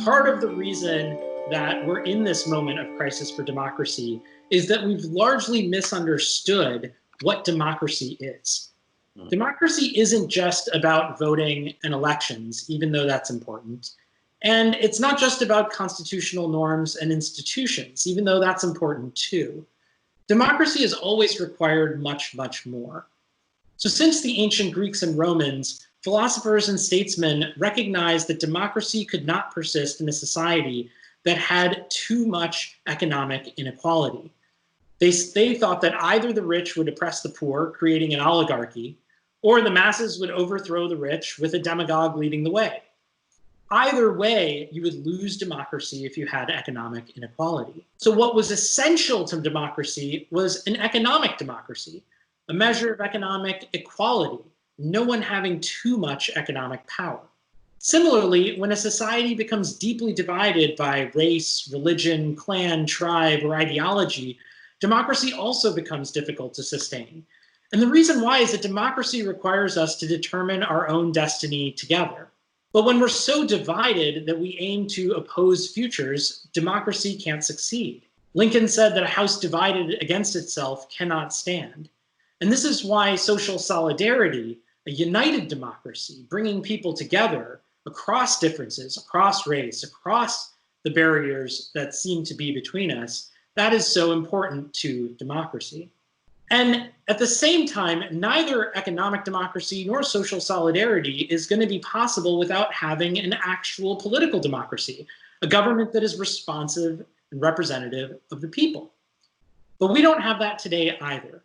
Part of the reason that we're in this moment of crisis for democracy is that we've largely misunderstood what democracy is. Democracy isn't just about voting and elections, even though that's important. And it's not just about constitutional norms and institutions, even though that's important too. Democracy has always required much, much more. So since the ancient Greeks and Romans, philosophers and statesmen recognized that democracy could not persist in a society that had too much economic inequality. They thought that either the rich would oppress the poor, creating an oligarchy, or the masses would overthrow the rich with a demagogue leading the way. Either way, you would lose democracy if you had economic inequality. So what was essential to democracy was an economic democracy, a measure of economic equality, no one having too much economic power. Similarly, when a society becomes deeply divided by race, religion, clan, tribe, or ideology, democracy also becomes difficult to sustain. And the reason why is that democracy requires us to determine our own destiny together. But when we're so divided that we aim to oppose futures, democracy can't succeed. Lincoln said that a house divided against itself cannot stand. And this is why social solidarity, a united democracy, bringing people together across differences, across race, across the barriers that seem to be between us, that is so important to democracy. And at the same time, neither economic democracy nor social solidarity is going to be possible without having an actual political democracy, a government that is responsive and representative of the people. But we don't have that today either.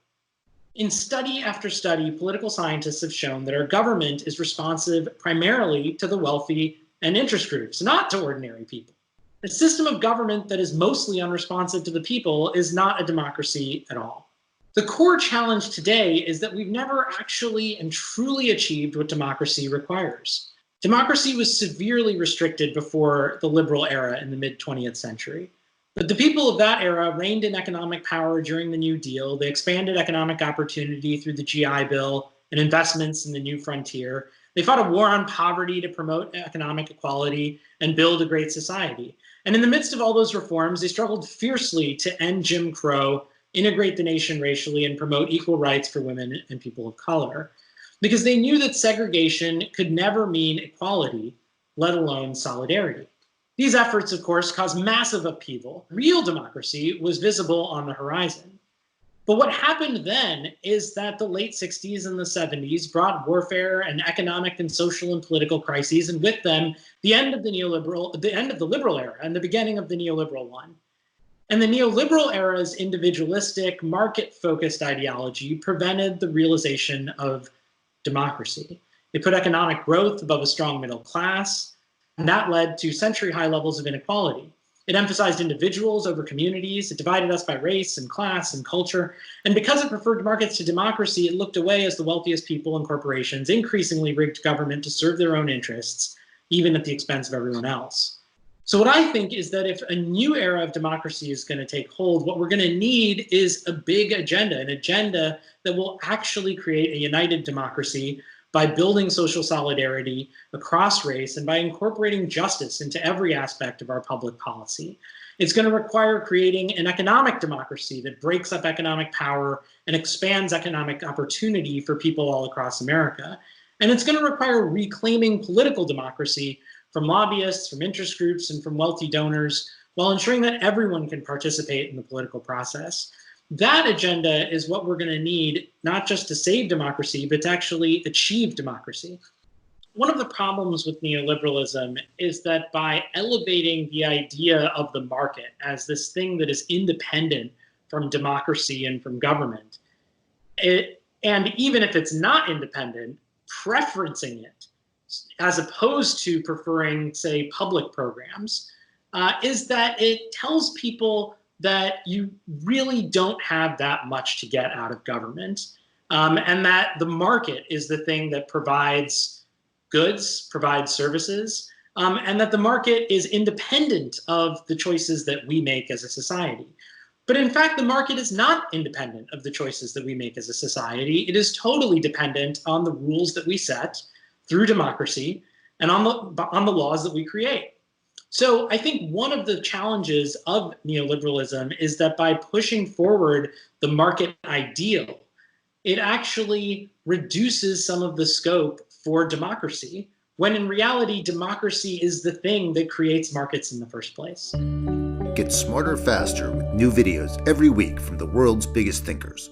In study after study, political scientists have shown that our government is responsive primarily to the wealthy and interest groups, not to ordinary people. A system of government that is mostly unresponsive to the people is not a democracy at all. The core challenge today is that we've never actually and truly achieved what democracy requires. Democracy was severely restricted before the liberal era in the mid-20th century. But the people of that era reigned in economic power during the New Deal. They expanded economic opportunity through the GI Bill and investments in the new frontier. They fought a war on poverty to promote economic equality and build a great society. And in the midst of all those reforms, they struggled fiercely to end Jim Crow, integrate the nation racially, and promote equal rights for women and people of color. Because they knew that segregation could never mean equality, let alone solidarity. These efforts, of course, caused massive upheaval. Real democracy was visible on the horizon. But what happened then is that the late 60s and the 70s brought warfare and economic and social and political crises, and with them, the end of the liberal era and the beginning of the neoliberal one. And the neoliberal era's individualistic, market-focused ideology prevented the realization of democracy. It put economic growth above a strong middle class, and that led to century-high levels of inequality. It emphasized individuals over communities. It divided us by race and class and culture. And because it preferred markets to democracy, it looked away as the wealthiest people and corporations increasingly rigged government to serve their own interests, even at the expense of everyone else. So what I think is that if a new era of democracy is going to take hold, what we're going to need is a big agenda, an agenda that will actually create a united democracy by building social solidarity across race and by incorporating justice into every aspect of our public policy. It's going to require creating an economic democracy that breaks up economic power and expands economic opportunity for people all across America. And it's going to require reclaiming political democracy from lobbyists, from interest groups, and from wealthy donors, while ensuring that everyone can participate in the political process. That agenda is what we're going to need, not just to save democracy, but to actually achieve democracy. One of the problems with neoliberalism is that by elevating the idea of the market as this thing that is independent from democracy and from government, and even if it's not independent, preferencing it, as opposed to preferring, say, public programs, is that it tells people that you really don't have that much to get out of government, and that the market is the thing that provides goods, provides services, and that the market is independent of the choices that we make as a society. But in fact, the market is not independent of the choices that we make as a society. It is totally dependent on the rules that we set through democracy and on the laws that we create. So I think one of the challenges of neoliberalism is that by pushing forward the market ideal, it actually reduces some of the scope for democracy, when in reality, democracy is the thing that creates markets in the first place. Get smarter faster with new videos every week from the world's biggest thinkers.